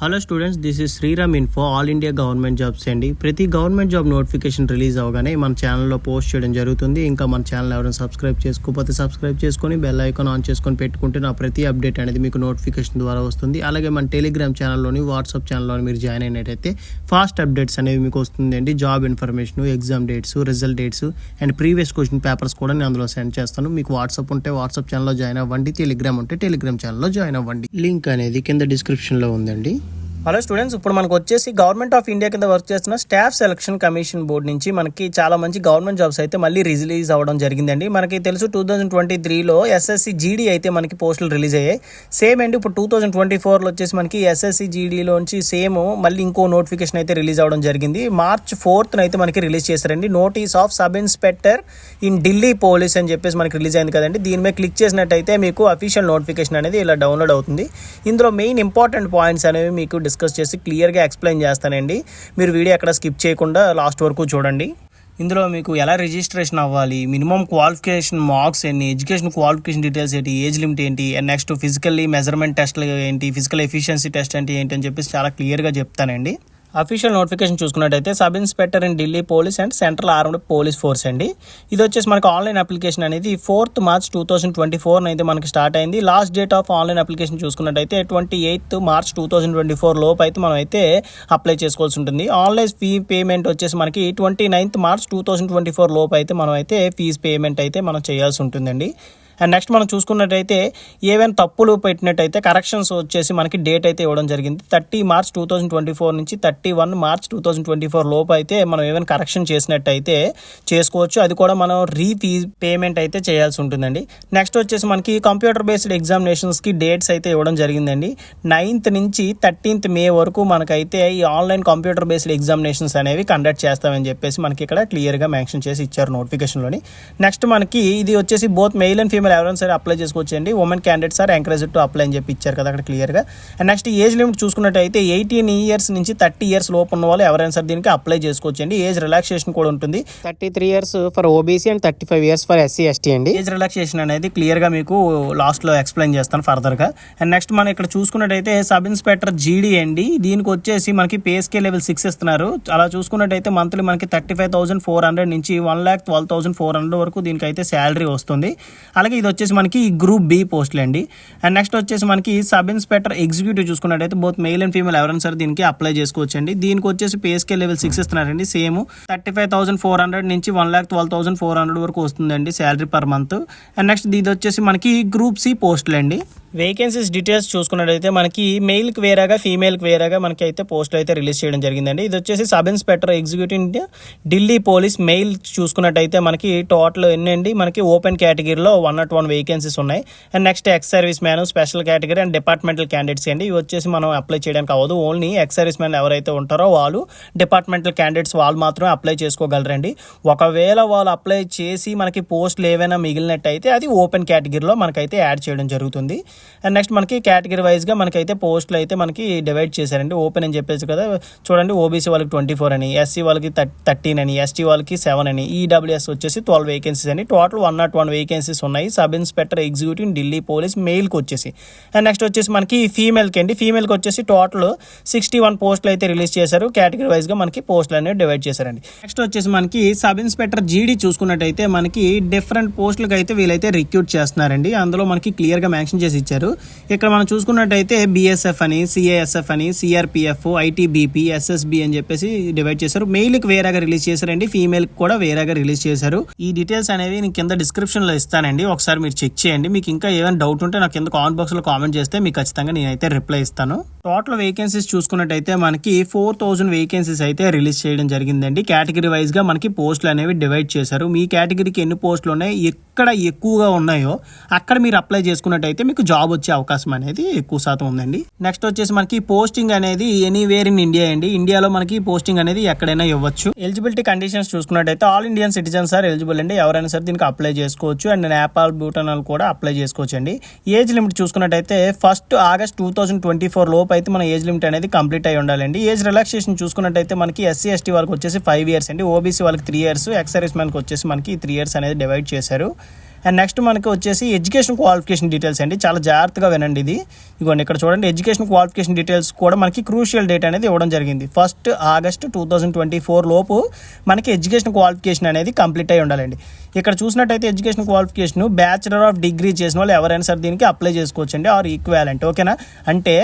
Hello students, this is Sriram info all India government jobs అండి. ప్రతి government job notification release అవగానే మన ఛానల్లో పోస్ట్ చేయడం జరుగుతుంది. ఇంకా మన ఛానల్ ఎవరైనా సబ్స్క్రైబ్ చేసుకోకపోతే సబ్స్క్రైబ్ చేసుకొని బెల్ ఐకాన్ ఆన్ చేసుకొని పెట్టుకుంటే నా ప్రతి అప్డేట్ అనేది మీకు నోటిఫికేషన్ ద్వారా వస్తుంది. అలాగే మన టెలిగ్రామ్ ఛానల్లోని వాట్సాప్ ఛానల్లోని మీరు జాయిన్ అయినట్టయితే ఫాస్ట్ అప్డేట్స్ అనేవి మీకు వస్తుందండి. Job information, exam dates, result dates and previous question papers కూడా నేను అందులో సెండ్ చేస్తాను. మీకు వాట్సాప్ ఉంటే వాట్సాప్ ఛానల్లో జాయిన్ అవ్వండి, టెలిగ్రామ్ ఉంటే టెలిగ్రామ్ ఛానల్లో జాయిన్ అవ్వండి. లింక్ అనేది కింద డిస్క్రిప్షన్లో ఉందండి. హలో స్టూడెంట్స్, ఇప్పుడు మనకు వచ్చేసి గవర్నమెంట్ ఆఫ్ ఇండియా కింద వర్క్ చేస్తున్న స్టాఫ్ సెలక్షన్ కమిషన్ బోర్డు నుంచి మనకి చాలా మంచి గవర్నమెంట్ జాబ్స్ అయితే మళ్ళీ రిలీజ్ అవ్వడం జరిగిందండి. మనకి తెలుసు 2023లో ఎస్ఎస్సి జీడీ అయితే మనకి పోస్టులు రిలీజ్ అయ్యాయి. సేమ్ అండి, ఇప్పుడు 2024లో వచ్చేసి మనకి ఎస్ఎస్సి జీడీలోంచి సేమ్ మళ్ళీ ఇంకో నోటిఫికేషన్ అయితే రిలీజ్ అవ్వడం జరిగింది. March 4th అయితే మనకి రిలీజ్ చేశారండి. Notice of sub inspector in Delhi police అని చెప్పేసి మనకి రిలీజ్ అయింది కదండి. దీని మీద క్లిక్ చేసినట్టయితే మీకు అఫీషియల్ నోటిఫికేషన్ అనేది ఇలా డౌన్లోడ్ అవుతుంది. ఇందులో మెయిన్ ఇంపార్టెంట్ పాయింట్స్ అనేవి మీకు డిస్కస్ చేసి క్లియర్గా ఎక్స్ప్లెయిన్ చేస్తానండి. మీరు వీడియో ఎక్కడ స్కిప్ చేయకుండా లాస్ట్ వరకు చూడండి. ఇందులో మీకు ఎలా రిజిస్ట్రేషన్ అవ్వాలి, మినిమం క్వాలిఫికేషన్ మార్క్స్ ఎన్ని, ఎడ్యుకేషన్ క్వాలిఫికేషన్ డీటెయిల్స్ ఏంటి, ఏజ్ లిమిట్ ఏంటి, అండ్ నెక్స్ట్ ఫిజికల్లీ మెజర్మెంట్ టెస్ట్లు ఏంటి, ఫిజికల్ ఎఫిషియన్సీ టెస్ట్ ఏంటి అని చెప్పేసి చాలా క్లియర్గా చెప్తానండి. అఫీషియల్ నోటిఫికేషన్ చూసుకున్నట్టయితే sub inspector in Delhi police and central armed police force అండి. ఇది వచ్చేసి మనకు ఆన్లైన్ అప్లికేషన్ అనేది 4th March 2024 అయితే మనకి స్టార్ట్ అయింది. Last date of online application చూసుకున్నట్టయితే 28th March 2024 లోపు అయితే మనం అయితే అప్లై చేసుకోవాల్సి ఉంటుంది. ఆన్లైన్ ఫీ పేమెంట్ వచ్చేసి మనకి 29th March 2024 లోపు అయితే మనం అయితే ఫీజు పేమెంట్ అయితే మనం చేయాల్సి ఉంటుందండి. అండ్ నెక్స్ట్ మనం చూసుకున్నట్టయితే ఏవైనా తప్పులు పెట్టినట్టయితే కరెక్షన్స్ వచ్చేసి మనకి డేట్ అయితే ఇవ్వడం జరిగింది. 30 March 2024 నుంచి 31 March 2024 లోపు అయితే మనం ఏమైనా కరెక్షన్ చేసినట్టయితే చేసుకోవచ్చు. అది కూడా మనం ఫీజ్ పేమెంట్ అయితే చేయాల్సి ఉంటుందండి. నెక్స్ట్ వచ్చేసి మనకి కంప్యూటర్ బేస్డ్ ఎగ్జామినేషన్స్కి డేట్స్ అయితే ఇవ్వడం జరిగిందండి. 9th నుంచి 13th May వరకు మనకైతే ఈ ఆన్లైన్ కంప్యూటర్ బేస్డ్ ఎగ్జామినేషన్స్ అనేవి కండక్ట్ చేస్తామని చెప్పేసి మనకి ఇక్కడ క్లియర్గా మెన్షన్ చేసి ఇచ్చారు నోటిఫికేషన్లోని. నెక్స్ట్ మనకి ఇది వచ్చేసి బోత్ మెయిల్ అండ్ ఫీమేల్ ఎవరైనా సరే అప్లై చేసుకోవచ్చండి. Women candidates are encouraged to apply అని చెప్పి ఇచ్చారు కదా అక్కడ క్లియర్గా. అండ్ నెక్స్ట్ ఏజ్ లిమిట్ చూసుకున్నట్టయితే 18 years నుంచి 30 years లోపు ఉన్న వాళ్ళు ఎవరైనా సరే దీనికి అప్లై చేసుకోవచ్చండి. ఏజ్ రిలాక్సేషన్ కూడా ఉంటుంది. 33 years for OBC and 35 years for SC ST అండి. ఏజ్ రిలాక్సేషన్ అనేది క్లియర్గా మీకు లాస్ట్లో ఎక్స్ప్లెయిన్ చేస్తాను ఫర్దర్గా. అండ్ నెక్స్ట్ మనం ఇక్కడ చూసుకున్నట్టయితే సబ్ ఇన్స్పెక్టర్ జీడీ అండి. దీనికి వచ్చేసి మనకి పే స్కేల్ లెవెల్ 6 ఇస్తున్నారు. అలా చూసుకున్నట్టయితే మంత్లీ మనకి 35,400 నుంచి 1,12,400 వరకు దీనికి అయితే శాలరీ వస్తుంది. అలాగే ఇది వచ్చేసి మనకి గ్రూప్ బి పోస్టులు అండి. అండ్ నెక్స్ట్ వచ్చేసి మనకి సబ్ ఇన్స్పెక్టర్ ఎగ్జిక్యూటివ్ చూసుకున్నట్టయితే బోత్ మెయిల్ అండ్ ఫీమేల్ ఎవరైనా సరే దీనికి అప్లై చేసుకోవచ్చు అండి. దీనికి వచ్చేసి పే స్కేల్ లెవెల్ 6 ఇస్తున్నారండి. సేమ్ 35,400 నుంచి 1,12,400 వరకు వస్తుందండి salary per month. And next ఇది వచ్చేసి మనకి గ్రూప్ సి పోస్టులు అండి. వేకెన్సీస్ డీటెయిల్స్ చూసుకున్నట్టయితే మనకి మెయిల్కి వేరేగా ఫీమేల్కి వేరేగా మనకి అయితే పోస్టులు అయితే రిలీజ్ చేయడం జరిగిందండి. ఇది వచ్చేసి sub inspector executive Delhi police mail చూసుకున్నట్టయితే మనకి టోటల్ ఎన్నండి మనకి ఓపెన్ కేటగిరీలో 101 వేకెన్సీస్ ఉన్నాయి. And next ex service man, special category and departmental candidates అండి. ఇవి వచ్చేసి మనం అప్లై చేయడానికి అవ్వదు. ఓన్లీ ఎక్స్ సర్వీస్ మ్యాన్ ఎవరైతే ఉంటారో వాళ్ళు, డిపార్ట్మెంటల్ క్యాండిడేట్స్ వాళ్ళు మాత్రమే అప్లై చేసుకోగలరండి. ఒకవేళ వాళ్ళు అప్లై చేసి మనకి పోస్టులు ఏవైనా మిగిలినట్టయితే అది ఓపెన్ కేటగిరీలో మనకైతే యాడ్ చేయడం జరుగుతుంది. అండ్ నెక్స్ట్ మనకి కేటగిరీ వైజ్గా మనకైతే పోస్టులు అయితే మనకి డివైడ్ చేశారండి. ఓపెన్ అని చెప్పేసి కదా చూడండి, ఓబీసీ వాళ్ళకి 24 అని, ఎస్సీ వాళ్ళకి 13 అని, ఎస్టీ వాళ్ళకి 7 అని, ఈడబ్ల్యూఎస్ వచ్చేసి 12 వేకెన్సీస్ అని. టోటల్ 101 వేకెన్సీస్ ఉన్నాయి sub inspector executive Delhi police మెయిల్కి వచ్చేసి. అండ్ నెక్స్ట్ వచ్చేసి మనకి ఫీమేల్కి అండి. ఫీమేల్కి వచ్చేసి టోటల్ 61 పోస్టులు అయితే రిలీజ్ చేశారు. కేటగిరీ వైజ్గా మనకి పోస్టులు అనేవి డివైడ్ చేశారండి. నెక్స్ట్ వచ్చేసి మనకి సబ్ ఇన్స్పెక్టర్ జీడీ చూసుకున్నట్టయితే మనకి డిఫరెంట్ పోస్టులకు అయితే వీళ్ళైతే రిక్రూట్ చేస్తున్నారండి. అందులో మనకి క్లియర్గా మెన్షన్ చేసి ఇచ్చారు. ఇక్కడ మనం చూసుకున్నట్టయితే బిఎస్ఎఫ్ అని, సిఐఎస్ఎఫ్ అని, సిఆర్పిఎఫ్, ఐటీబీపీ, ఎస్ఎస్బి అని చెప్పేసి డివైడ్ చేశారు. మెయిల్కి వేరేగా రిలీజ్ చేశారండి, ఫీమేల్కి కూడా వేరేగా రిలీజ్ చేశారు. ఈ డీటెయిల్స్ అనేవి నేను కింద డిస్క్రిప్షన్ లో ఇస్తానండి, ఒకసారి మీరు చెక్ చేయండి. మీకు ఇంకా ఏమైనా డౌట్ ఉంటే నాకు కింద కామెంట్ బాక్స్ లో కామెంట్ చేస్తే మీకు ఖచ్చితంగా నేనైతే రిప్లై ఇస్తాను. టోటల్ వేకెన్సీస్ చూసుకున్నట్టయితే మనకి 4,000 వేకెన్సీస్ అయితే రిలీజ్ చేయడం జరిగిందండి. కేటగిరీ వైజ్ గా మనకి పోస్టులు అనేవి డివైడ్ చేశారు. మీ కేటగిరీకి ఎన్ని పోస్టులు ఉన్నాయి, ఎక్కడ ఎక్కువగా ఉన్నాయో అక్కడ మీరు అప్లై చేసుకున్నట్టయితే మీకు జాబ్ వచ్చే అవకాశం అనేది ఎక్కువ శాతం ఉందండి. నెక్స్ట్ వచ్చేసి మనకి పోస్టింగ్ అనేది ఎనీవేర్ ఇన్ ఇండియా అండి. ఇండియాలో మనకి పోస్టింగ్ అనేది ఎక్కడైనా ఇవ్వచ్చు. ఎలిజిబిలిటీ కండిషన్స్ చూసుకున్నట్టయితే all Indian citizens are eligible అండి. ఎవరైనా సరే దీనికి అప్లై చేసుకోవచ్చు. అండ్ నేపాల్, భూటాన్ కూడా అప్లై చేసుకోవచ్చు అండి. ఏజ్ లిమిట్ చూసుకున్నట్టయితే 1st August 2024 లోపు అయితే మన ఏజ్ లిమిట్ అనేది కంప్లీట్ అయి ఉండాలండి. ఏజ్ రిలాక్సేషన్ చూసుకున్నట్టయితే మనకి ఎస్సీ ఎస్టీ వాళ్ళకి వచ్చేసి 5 years అండి. ఓబీసీ వాళ్ళకి 3 years, ఎక్స్ సర్వీస్ మ్యాన్కి వచ్చేసి మనకి 3 years అనేది డివైడ్ చేశారు. అండ్ నెక్స్ట్ మనకి వచ్చేసి ఎడ్యుకేషన్ క్వాలిఫికేషన్ డీటెయిల్స్ అండి. చాలా జాగ్రత్తగా వినండి ఇది. ఇదిగోండి ఇక్కడ చూడండి, ఎడ్యుకేషన్ క్వాలిఫికేషన్ డీటెయిల్స్ కూడా మనకి క్రూషియల్ డేట్ అనేది ఇవ్వడం జరిగింది. 1 ఆగస్టు 2024 లోపు మనకి ఎడ్యుకేషన్ క్వాలిఫికేషన్ అనేది కంప్లీట్ అయి ఉండాలండి. ఇక్కడ చూసినట్టయితే education qualification bachelor of degree చేసిన వాళ్ళు ఎవరైనా సరే దీనికి అప్లై చేసుకోవచ్చు అండి, ఆర్ ఈక్వాలెంట్. ఓకేనా, అంటే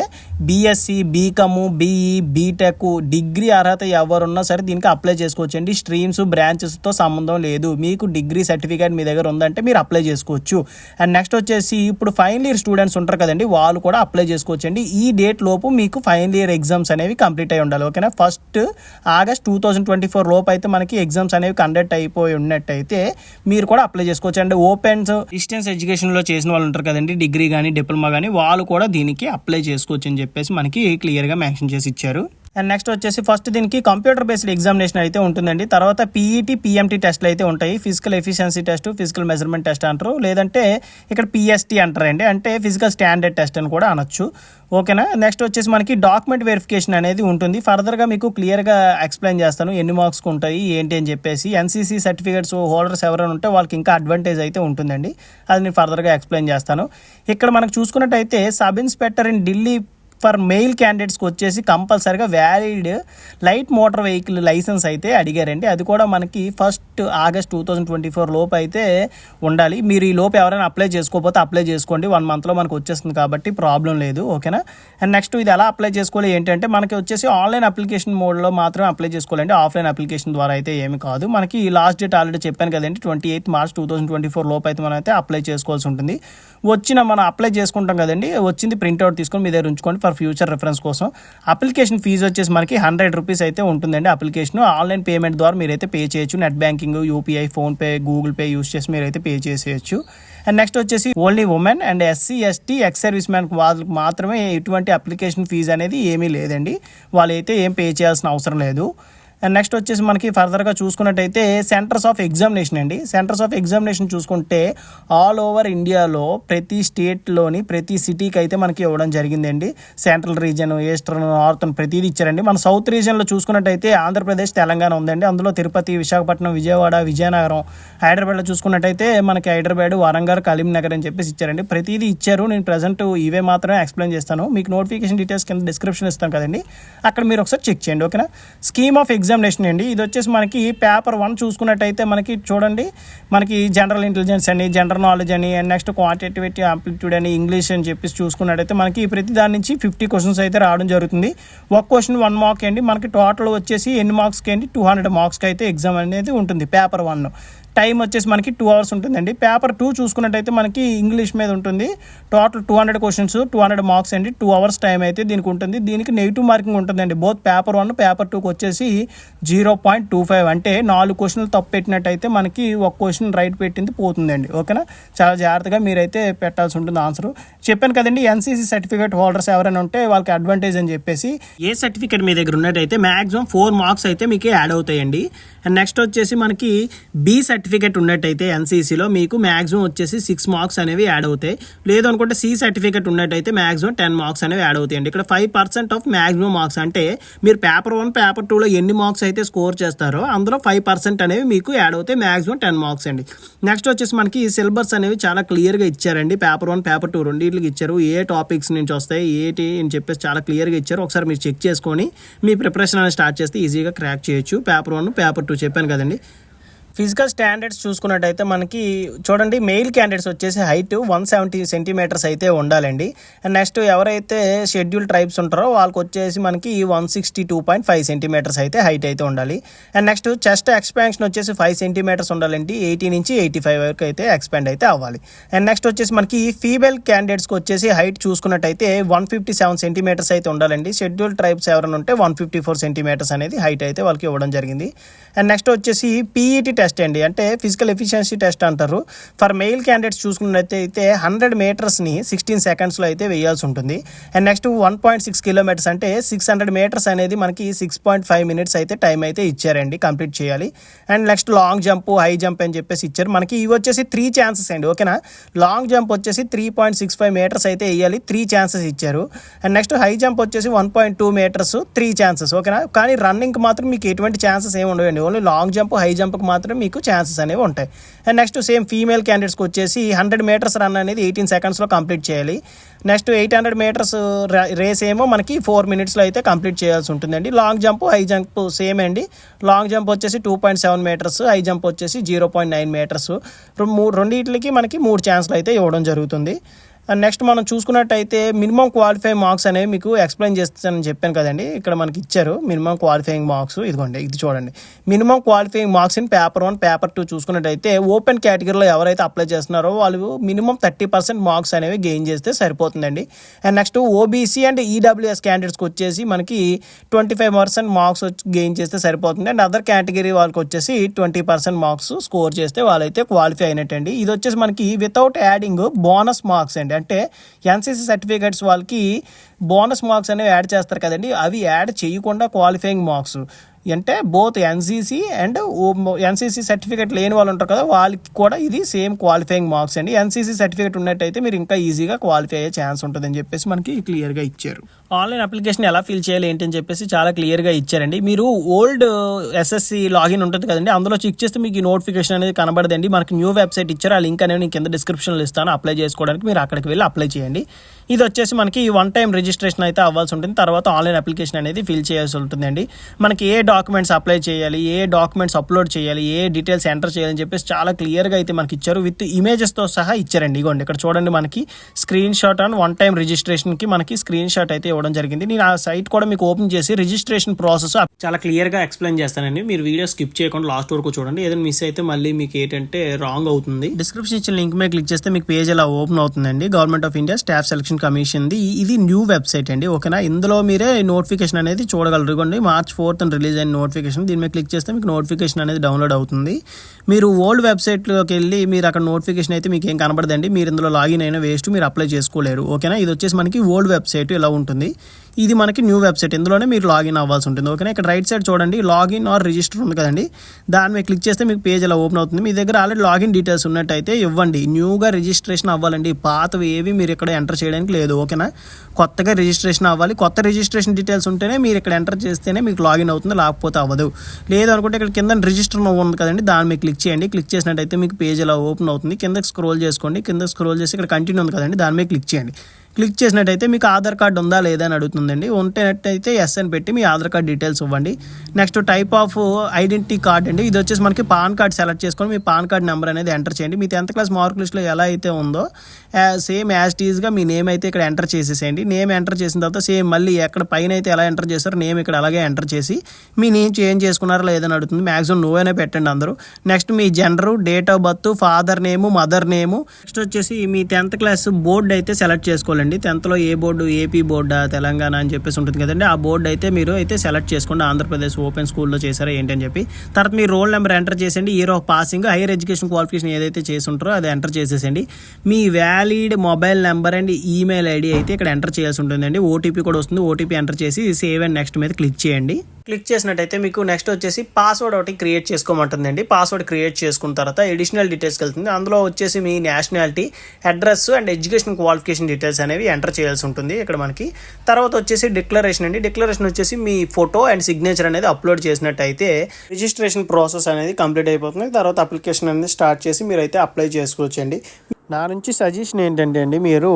BSc, BCom, BE, BTech degree అర్హత ఎవరున్నా సరే దీనికి అప్లై చేసుకోవచ్చు అండి. స్ట్రీమ్స్, బ్రాంచెస్తో సంబంధం లేదు. మీకు డిగ్రీ సర్టిఫికేట్ మీ దగ్గర ఉందంటే మీరు అప్లై చేసుకోవచ్చు. అండ్ నెక్స్ట్ వచ్చేసి ఇప్పుడు ఫైనల్ ఇయర్ స్టూడెంట్స్ ఉంటారు కదండి, వాళ్ళు కూడా అప్లై చేసుకోవచ్చు అండి. ఈ డేట్ లోపు మీకు ఫైనల్ ఇయర్ ఎగ్జామ్స్ అనేవి కంప్లీట్ అయి ఉండాలి. ఓకేనా, 1 ఆగస్ట్ 2024 లోపు అయితే మనకి ఎగ్జామ్స్ అనేవి కండక్ట్ అయిపోయి ఉన్నట్టయితే మీరు కూడా అప్లై చేసుకోవచ్చు అండి. ఓపెన్ డిస్టెన్స్ ఎడ్యుకేషన్లో చేసిన వాళ్ళు ఉంటారు కదండి, డిగ్రీ కానీ డిప్లొమా కానీ, వాళ్ళు కూడా దీనికి అప్లై చేసుకోవచ్చు అని చెప్పేసి మనకి క్లియర్గా మెన్షన్ చేసి ఇచ్చారు. అండ్ నెక్స్ట్ వచ్చేసి ఫస్ట్ దీనికి కంప్యూటర్ బేస్డ్ ఎగ్జామినేషన్ అయితే ఉంటుందండి. తర్వాత పీఈటీ, పీఎంటీ టెస్ట్లు అయితే ఉంటాయి. Physical efficiency test, physical measurement test అంటారు, లేదంటే ఇక్కడ పిఎస్టీ అంటారండి, అంటే ఫిజికల్ స్టాండర్డ్ టెస్ట్ అని కూడా అనొచ్చు. ఓకేనా, నెక్స్ట్ వచ్చేసి మనకి డాక్యుమెంట్ వెరిఫికేషన్ అనేది ఉంటుంది. ఫర్దర్గా మీకు క్లియర్గా ఎక్స్ప్లెయిన్ చేస్తాను ఎన్ని మార్క్స్కి ఉంటాయి ఏంటి అని చెప్పేసి. ఎన్సీసీ సర్టిఫికేట్స్ హోల్డర్స్ ఎవరైనా ఉంటే వాళ్ళకి ఇంకా అడ్వాంటేజ్ అయితే ఉంటుందండి, అది నేను ఫర్దర్గా ఎక్స్ప్లెయిన్ చేస్తాను. ఇక్కడ మనకు చూసుకున్నట్టయితే sub inspector in Delhi for male క్యాండిడేట్స్కి వచ్చేసి కంపల్సరీగా valid light motor vehicle licence అయితే అడిగారండి. అది కూడా మనకి 1 ఆగస్ట్ 2024 లోపు అయితే ఉండాలి. మీరు ఈ లోపు ఎవరైనా అప్లై చేసుకోకపోతే అప్లై చేసుకోండి, 1 మంత్లో మనకు వచ్చేస్తుంది కాబట్టి ప్రాబ్లం లేదు. ఓకేనా, అండ్ నెక్స్ట్ ఇది ఎలా అప్లై చేసుకోవాలి ఏంటంటే మనకి వచ్చేసి ఆన్లైన్ అప్లికేషన్ మోడ్లో మాత్రమే అప్లై చేసుకోవాలండి, ఆఫ్లైన్ అప్లికేషన్ ద్వారా అయితే ఏమి కాదు. మనకి లాస్ట్ డేట్ ఆల్రెడీ చెప్పాను కదండి, 28 మార్చ్ 2024 లోపు అయితే మనం అయితే అప్లై చేసుకోవాల్సి ఉంటుంది. మనం అప్లై చేసుకుంటాం కదండి, వచ్చింది ప్రింట్అవుట్ తీసుకొని మీ దగ్గర ఉంచుకోండి ఫర్ ఫ్యూచర్ రెఫరెన్స్ కోసం. అప్లికేషన్ ఫీజు వచ్చేసి మనకి 100 రూపీస్ అయితే ఉంటుందండి. అప్లికేషన్ ఆన్లైన్ పేమెంట్ ద్వారా మీరైతే పే చేయొచ్చు. Net banking, UPI, PhonePe, Google pay use చేసి మీరైతే పే చేసేయచ్చు. అండ్ నెక్స్ట్ వచ్చేసి only women and SC, ST, ex service man వాళ్ళకి మాత్రమే ఎటువంటి అప్లికేషన్ ఫీజు అనేది ఏమీ లేదండి, వాళ్ళైతే ఏం పే చేయాల్సిన అవసరం లేదు. అండ్ నెక్స్ట్ వచ్చేసి మనకి ఫర్దర్గా చూసుకున్నట్టయితే సెంటర్స్ ఆఫ్ ఎగ్జామినేషన్ అండి. సెంటర్స్ ఆఫ్ ఎగ్జామినేషన్ చూసుకుంటే ఆల్ ఓవర్ ఇండియాలో ప్రతి స్టేట్లోని ప్రతి సిటీకి అయితే మనకి ఇవ్వడం జరిగిందండి. సెంట్రల్ రీజన్, ఈస్టర్న్, నార్థన్ ప్రతిదీ ఇచ్చారండి. మన సౌత్ రీజన్లో చూసుకున్నట్టయితే ఆంధ్రప్రదేశ్, తెలంగాణ ఉందండి. అందులో తిరుపతి, విశాఖపట్నం, విజయవాడ, విజయనగరం. హైదరాబాద్లో చూసుకున్నట్టయితే మనకి హైదరాబాద్, వరంగల్, కరీంనగర్ అని చెప్పేసి ఇచ్చారండి. ప్రతిదీ ఇచ్చారు. నేను ప్రజెంట్ ఇవే మాత్రమే ఎక్స్ప్లెయిన్ చేస్తాను. మీకు నోటిఫికేషన్ డీటెయిల్స్ కింద డిస్క్రిప్షన్ ఇస్తాను కదండి, అక్కడ మీరు ఒకసారి చెక్ చేయండి. ఓకేనా, స్కీమ్ ఆఫ్ ఎగ్జామినేషన్ అండి. ఇది వచ్చేసి మనకి పేపర్ 1 చూసుకున్నట్టయితే మనకి చూడండి, మనకి జనరల్ ఇంటెలిజెన్స్ అని, జనరల్ నాలెడ్జ్ అని, అండ్ నెక్స్ట్ క్వాంటిటేటివ్ ఆప్టిట్యూడ్ అని, ఇంగ్లీష్ అని చెప్పేసి చూసుకున్నట్టయితే మనకి ప్రతి దాని నుంచి 50 క్వశ్చన్స్ అయితే రావడం జరుగుతుంది. ఒక క్వశ్చన్ 1 మార్క్ అండి. మనకి టోటల్ వచ్చేసి ఎన్ని మార్క్స్కి అండి 200 మార్క్స్కి అయితే ఎగ్జామ్ అనేది ఉంటుంది. పేపర్ 1 టైం వచ్చేసి మనకి 2 అవర్స్ ఉంటుందండి. పేపర్ 2 చూసుకున్నట్టయితే మనకి ఇంగ్లీష్ మీద ఉంటుంది. టోటల్ 200 క్వశ్చన్స్, 200 మార్క్స్ అండి. 2 అవర్స్ టైం అయితే దీనికి ఉంటుంది. దీనికి నెగిటివ్ మార్కింగ్ ఉంటుందండి. బోత్ పేపర్ 1, పేపర్ 2కి వచ్చేసి 0.25, అంటే 4 క్వశ్చన్లు తప్పు పెట్టినట్టయితే మనకి ఒక క్వశ్చన్ రైట్ పెట్టింది పోతుందండి. ఓకేనా, చాలా జాగ్రత్తగా మీరైతే పెట్టాల్సి ఉంటుంది ఆన్సర్. చెప్పాను కదండి, ఎన్సీసీ సర్టిఫికేట్ హోల్డర్స్ ఎవరైనా ఉంటే వాళ్ళకి అడ్వాంటేజ్ అని చెప్పేసి. ఏ సర్టిఫికేట్ మీ దగ్గర ఉన్నట్టయితే మ్యాక్సిమం 4 మార్క్స్ అయితే మీకు యాడ్ అవుతాయండి. అండ్ నెక్స్ట్ వచ్చేసి మనకి బి సర్టిఫికేట్ ఉన్నట్టయితే ఎన్సీసీలో మీకు మ్యాక్సిమం వచ్చేసి 6 మార్క్స్ అనేవి యాడ్ అవుతాయి. లేదు అనుకుంటే సి సర్టిఫికేట్ ఉన్నట్టయితే మ్యాక్సిమం 10 మార్క్స్ అనేవి యాడ్ అవుతాయండి. ఇక్కడ 5% ఆఫ్ మ్యాక్సిమం మార్క్స్, అంటే మీరు పేపర్ 1, పేపర్ 2లో ఎన్ని మార్క్స్ అయితే స్కోర్ చేస్తారో అందులో 5% అనేవి మీకు యాడ్ అవుతాయి. మ్యాక్సిమం 10 మార్క్స్ అండి. నెక్స్ట్ వచ్చేసి మనకి సిలబస్ అనేవి చాలా క్లియర్గా ఇచ్చారండి. పేపర్ 1, పేపర్ 2 రెండింటికి ఇచ్చారు. ఏ టాపిక్స్ నుంచి వస్తాయి ఏంటి అని చెప్పేసి చాలా క్లియర్గా ఇచ్చారు. ఒకసారి మీరు చెక్ చేసుకొని మీ ప్రిపరేషన్ అనేది స్టార్ట్ చేస్తే ఈజీగా క్రాక్ చేయొచ్చు. పేపర్ 1, పేపర్ 2 చెప్పాను కదండి. ఫిజికల్ స్టాండర్డ్స్ చూసుకున్నట్టయితే మనకి చూడండి, మెయిల్ క్యాండిడేట్స్ వచ్చేసి హైట్ 170 సెంటీమీటర్స్ అయితే ఉండాలండి. అండ్ నెక్స్ట్ ఎవరైతే షెడ్యూల్ ట్రైబ్స్ ఉంటారో వాళ్ళకి వచ్చేసి మనకి 162.5 సెంటీమీటర్స్ అయితే హైట్ అయితే ఉండాలి. అండ్ నెక్స్ట్ చెస్ట్ ఎక్స్పాన్షన్ వచ్చేసి 5 సెంటీమీటర్స్ ఉండాలండి. 80 నుంచి 85 వరకు అయితే ఎక్స్పాండ్ అయితే అవ్వాలి. అండ్ నెక్స్ట్ వచ్చేసి మనకి ఫీమేల్ క్యాండిడేట్స్కి వచ్చేసి హైట్ చూసుకున్నట్టయితే 157 సెంటీమీటర్స్ అయితే ఉండాలండి. షెడ్యూల్ ట్రైబ్స్ ఎవరైనా ఉంటే 154 సెంటీమీటర్స్ అనేది హైట్ అయితే వాళ్ళకి ఇవ్వడం జరిగింది. అండ్ నెక్స్ట్ వచ్చేసి పీఈటీ టెస్ట్ అండి, అంటే ఫిజికల్ ఎఫిషియన్సీ టెస్ట్ అంటారు. ఫర్ మెయిల్ క్యాండిడేట్స్ చూసుకున్నట్టయితే 100 మీటర్స్ని 16 సెకండ్స్లో అయితే వేయాల్సి ఉంటుంది. అండ్ నెక్స్ట్ 1.6 కిలోమీటర్స్, అంటే 600 మీటర్స్ అనేది మనకి 6.5 మినిట్స్ అయితే టైం అయితే ఇచ్చారండి, కంప్లీట్ చేయాలి. And next long jump, high jump అని చెప్పేసి ఇచ్చారు. మనకి ఇవి వచ్చేసి 3 ఛాన్సెస్ అండి. ఓకేనా, లాంగ్ జంప్ వచ్చేసి 3.65 మీటర్స్ అయితే వేయాలి, 3 ఛాన్సెస్ ఇచ్చారు. అండ్ నెక్స్ట్ హై జంప్ వచ్చేసి 1.2 మీటర్స్, 3 ఛాన్సెస్. ఓకేనా, కానీ రన్నింగ్కి మాత్రం మీకు ఎటువంటి ఛాన్సెస్ ఏమి ఉండవండి. ఓన్లీ లాంగ్ జంప్, హై జంప్కి మాత్రం మీకు ఛాన్సెస్ అనేవి ఉంటాయి. అండ్ నెక్స్ట్ సేమ్ ఫీమేల్ క్యాండిడేట్స్కి వచ్చేసి 100 మీటర్స్ రన్ అనేది 18 సెకండ్స్లో కంప్లీట్ చేయాలి. నెక్స్ట్ 800 మీటర్స్ రేస్ ఏమో మనకి 4 మినిట్స్లో అయితే కంప్లీట్ చేయాల్సి ఉంటుందండి. Long jump, high jump same అండి. లాంగ్ జంప్ వచ్చేసి 2.7 మీటర్స్, హై జంప్ వచ్చేసి 0.9 మీటర్స్. రెండింటికి మనకి 3 ఛాన్స్లు అయితే ఇవ్వడం జరుగుతుంది. అండ్ నెక్స్ట్ మనం చూసుకున్నట్టయితే మినిమం క్వాలిఫైయింగ్ మార్క్స్ అనేవి మీకు ఎక్స్ప్లెయిన్ చేస్తానని చెప్పాను కదండి. ఇక్కడ మనకి ఇచ్చారు మినిమం క్వాలిఫైయింగ్ మార్క్స్. ఇదిగోండి, ఇది చూడండి. Minimum qualifying marks in paper 1, paper 2 చూసుకున్నట్టయితే ఓపెన్ కేటగిరీలో ఎవరైతే అప్లై చేస్తున్నారో వాళ్ళు మినిమం 30% మార్క్స్ అనేవి గెయిన్ చేస్తే సరిపోతుందండి. And next OBC and EWS క్యాండిడేట్స్కి వచ్చేసి మనకి 25% మార్క్స్ గెయిన్ చేస్తే సరిపోతుంది. అండ్ అదర్ కేటగిరీ వాళ్ళకి వచ్చేసి 20% మార్క్స్ స్కోర్ చేస్తే వాళ్ళైతే క్వాలిఫై అయినట్టండి. ఇది వచ్చేసి మనకి వితౌట్ యాడింగ్ బోనస్ మార్క్స్ అండి. అంటే ఎన్సీసీ సర్టిఫికేట్స్ వాళ్ళకి బోనస్ మార్క్స్ అనేవి యాడ్ చేస్తారు కదండి, అవి యాడ్ చేయకుండా క్వాలిఫైయింగ్ మార్క్స్ అంటే both NCC and NCC certificate లేని వాళ్ళు ఉంటారు కదా, వాళ్ళకి కూడా ఇది సేమ్ క్వాలిఫైయింగ్ మార్క్స్ అండి. ఎన్సీసీ సర్టిఫికేట్ ఉన్నట్టయితే మీరు ఇంకా ఈజీగా క్వాలిఫై అయ్యే ఛాన్స్ ఉంటుందని చెప్పేసి మనకి క్లియర్గా ఇచ్చారు. ఆన్లైన్ అప్లికేషన్ ఎలా ఫిల్ చేయాలి ఏంటని చెప్పేసి చాలా క్లియర్గా ఇచ్చారండి. మీరు ఓల్డ్ ఎస్ఎస్సి లాగిన్ ఉంటుంది కదండి, అందులో చెక్ చేస్తే మీకు ఈ నోటిఫికేషన్ అనేది కనబడదండి. మనకి న్యూ వెబ్సైట్ ఇచ్చారు, ఆ లింక్ అనేది నేను కింద డిస్క్రిప్షన్లో ఇస్తాను. అప్లై చేసుకోవడానికి మీరు అక్కడికి వెళ్ళి అప్లై చేయండి. ఇది వచ్చేసి మనకి 1 టైం రిజిస్ట్రేషన్ అయితే అవ్వాల్సి ఉంటుంది. తర్వాత ఆన్లైన్ అప్లికేషన్ అనేది ఫిల్ చేయాల్సి ఉంటుందండి. మనకి ఏ డాక్యుమెంట్స్ అప్లై చేయాలి, ఏ డాక్యుమెంట్స్ అప్లోడ్ చేయాలి, ఏ డీటెయిల్స్ ఎంటర్ చేయాలని చెప్పేసి చాలా క్లియర్గా అయితే మనకి ఇచ్చారు. విత్ ఇమేజెస్తో సహా ఇచ్చారండి. ఇగోండి, ఇక్కడ చూడండి, మనకి స్క్రీన్ షాట్ అండ్ 1 టైం రిజిస్ట్రేషన్కి మనకి స్క్రీన్ షాట్ అయితే ఇవ్వడం జరిగింది. నేను ఆ సైట్ కూడా మీకు ఓపెన్ చేసి రిజిస్ట్రేషన్ ప్రాసెస్ చాలా క్లియర్గా ఎక్స్ప్లెయిన్ చేస్తానండి. మీరు వీడియో స్కిప్ చేయకుండా లాస్ట్ వరకు చూడండి. ఏదైనా మిస్ అయితే మళ్ళీ మీకు ఏంటంటే రాంగ్ అవుతుంది. డిస్క్రిప్షన్ ఇచ్చిన లింక్ మీద క్లిక్ చేస్తే మీకు పేజ్ ఇలా ఓపెన్ అవుతుందండి. Government of India staff selection commission ఇది న్యూ వెబ్సైట్ అండి. ఓకేనా, ఇందులో మీరే నోటిఫికేషన్ అనేది చూడగలరు. ఇవ్వండి, March 4th రిలీజ్ అయిన నోటిఫికేషన్. దీని మీద క్లిక్ చేస్తే మీకు నోటిఫికేషన్ అనేది డౌన్లోడ్ అవుతుంది. మీరు ఓల్డ్ వెబ్సైట్లోకి వెళ్ళి మీరు అక్కడ నోటిఫికేషన్ అయితే మీకు ఏం కనబడదండి. మీరు ఇందులో లాగిన్ అయిన వేస్ట్, మీరు అప్లై చేసుకోలేరు. ఓకేనా, ఇది వచ్చేసి మనకి ఓల్డ్ వెబ్సైట్ ఇలా ఉంటుంది. ఇది మనకి న్యూ వెబ్సైట్, ఇందులోనే మీరు లాగిన్ అవ్వాల్సి ఉంటుంది. ఓకేనా, ఇక్కడ రైట్ సైడ్ చూడండి లాగిన్ ఆర్ రిజిస్టర్ ఉంది కదండి, దాని మీద క్లిక్ చేస్తే మీకు పేజ్ ఇలా ఓపెన్ అవుతుంది. మీ దగ్గర ఆల్రెడీ లాగిన్ డీటెయిల్స్ ఉన్నట్టయితే ఇవ్వండి. న్యూగా రిజిస్ట్రేషన్ అవ్వాలండి, పాతవి ఏవి మీరు ఇక్కడ ఎంటర్ చేయడానికి లేదు. ఓకేనా, కొత్తగా రిజిస్ట్రేషన్ అవ్వాలి. కొత్త రిజిస్ట్రేషన్ డీటెయిల్స్ ఉంటేనే మీరు ఇక్కడ ఎంటర్ చేస్తేనే మీకు లాగిన్ అవుతుంది, లేకపోతే అవ్వదు. లేదు అనుకుంటే ఇక్కడ కింద రిజిస్టర్ ఉంది కదండి, దాని మీద క్లిక్ చేయండి. క్లిక్ చేసినట్టయితే మీకు పేజ్ ఇలా ఓపెన్ అవుతుంది. కిందకి స్క్రోల్ చేసుకోండి. కింద స్క్రోల్ చేసి ఇక్కడ కంటిన్యూ ఉంది కదండి, దాని మీద క్లిక్ చేయండి. క్లిక్ చేసినట్టయితే మీకు ఆధార్ కార్డు ఉందా లేదా అని అడుగుతుందండి. ఉంటేనట్టయితే ఎస్ అని పెట్టి మీ ఆధార్ కార్డ్ డీటెయిల్స్ ఇవ్వండి. Next type of identity card అండి. ఇది వచ్చేసి మనకి పాన్ కార్డ్ సెలెక్ట్ చేసుకొని మీ పాన్ కార్డ్ నెంబర్ అనేది ఎంటర్ చేయండి. మీ 10th క్లాస్ మార్క్ లిస్ట్లో ఎలా అయితే ఉందో సేమ్ యాజ్ టీజ్గా మీ నేమ్ అయితే ఇక్కడ ఎంటర్ చేసేసేయండి. నేమ్ ఎంటర్ చేసిన తర్వాత సేమ్ మళ్ళీ ఎక్కడ పైన అయితే ఎలా ఎంటర్ చేస్తారో నేమ్ ఇక్కడ అలాగే ఎంటర్ చేసి మీ నేమ్ చేంజ్ చేసుకున్నారో లేదని అడుగుతుంది. మ్యాక్సిమం నువ్వైనా పెట్టండి అందరూ. Next me gender, date of birth, father name, mother name. Next వచ్చేసి మీ 10th క్లాస్ బోర్డు అయితే సెలెక్ట్ చేసుకోండి. 10thలో ఏ బోర్డు, ఏపీ బోర్డా, తెలంగాణ అని చెప్పేసి ఉంటుంది కదండి, ఆ బోర్డు అయితే మీరు అయితే సెలెక్ట్ చేసుకోండి. ఆంధ్రప్రదేశ్ ఓపెన్ స్కూల్లో చేశారా ఏంటని చెప్పి. తర్వాత మీ రోల్ నెంబర్ ఎంటర్ చేసేయండి. Year of passing, higher education qualification ఏదైతే చేసి ఉంటారో అది ఎంటర్ చేసేసండి. మీ valid mobile number and email ID అయితే ఇక్కడ ఎంటర్ చేయాల్సి ఉంటుందండి. ఓటీపీ కూడా వస్తుంది. ఓటీపీ ఎంటర్ చేసి సేవ్ అండ్ నెక్స్ట్ మీద క్లిక్ చేయండి. క్లిక్ చేసినట్టయితే మీకు నెక్స్ట్ వచ్చేసి పాస్వర్డ్ ఒకటి క్రియేట్ చేసుకోమంటుందండి. పాస్వర్డ్ క్రియేట్ చేసుకున్న తర్వాత ఎడిషనల్ డీటెయిల్స్కి వెళ్తుంది. అందులో వచ్చేసి మీ nationality, address and education qualification details అనేవి ఎంటర్ చేయాల్సి ఉంటుంది ఇక్కడ మనకి. తర్వాత వచ్చేసి డిక్లరేషన్ అండి. డిక్లరేషన్ వచ్చేసి మీ ఫోటో అండ్ సిగ్నేచర్ అనేది అప్లోడ్ చేసినట్టయితే రిజిస్ట్రేషన్ ప్రాసెస్ అనేది కంప్లీట్ అయిపోతుంది. తర్వాత అప్లికేషన్ అనేది స్టార్ట్ చేసి మీరు అయితే అప్లై చేసుకోవచ్చండి. నా నుంచి సజెషన్ ఏంటంటే అండి, మీరు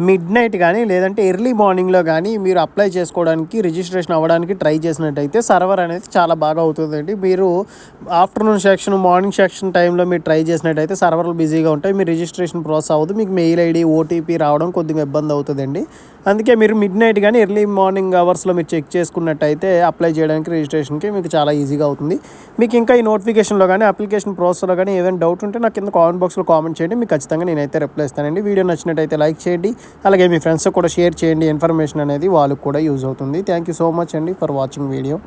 మిడ్ నైట్ కానీ లేదంటే ఎర్లీ మార్నింగ్లో కానీ మీరు అప్లై చేసుకోవడానికి, రిజిస్ట్రేషన్ అవ్వడానికి ట్రై చేసినట్టయితే సర్వర్ అనేది చాలా బాగా అవుతుందండి. మీరు ఆఫ్టర్నూన్ సెక్షన్, మార్నింగ్ సెక్షన్ టైంలో మీరు ట్రై చేసినట్టయితే సర్వర్లు బిజీగా ఉంటాయి, మీ రిజిస్ట్రేషన్ ప్రాసెస్ అవ్వదు, మీకు మెయిల్ ఐడి, ఓటీపీ రావడం కొద్దిగా ఇబ్బంది అవుతుందండి. అందుకే మీరు మిడ్ నైట్ కానీ ఎర్లీ మార్నింగ్ అవర్స్లో మీరు చెక్ చేసుకున్నట్టయితే అప్లై చేయడానికి, రిజిస్ట్రేషన్కి మీకు చాలా ఈజీగా అవుతుంది. మీకు ఇంకా ఈ నోటిఫికేషన్లో కానీ అప్లికేషన్ ప్రాసెస్లో కానీ ఏదైనా డౌట్ ఉంటే నాకు కింద కామెంట్ బాక్స్లో కామెంట్ చేయండి. మీకు ఖచ్చితంగా నేనైతే రిప్లై ఇస్తానండి. వీడియో నచ్చినట్టయితే లైక్ చేయండి, అలాగే మీ ఫ్రెండ్స్ కూడా షేర్ చేయండి. ఇన్ఫర్మేషన్ అనేది వాళ్ళకి కూడా యూజ్ అవుతుంది. థ్యాంక్ యూ సో మచ్ అండి ఫర్ వాచింగ్ వీడియో.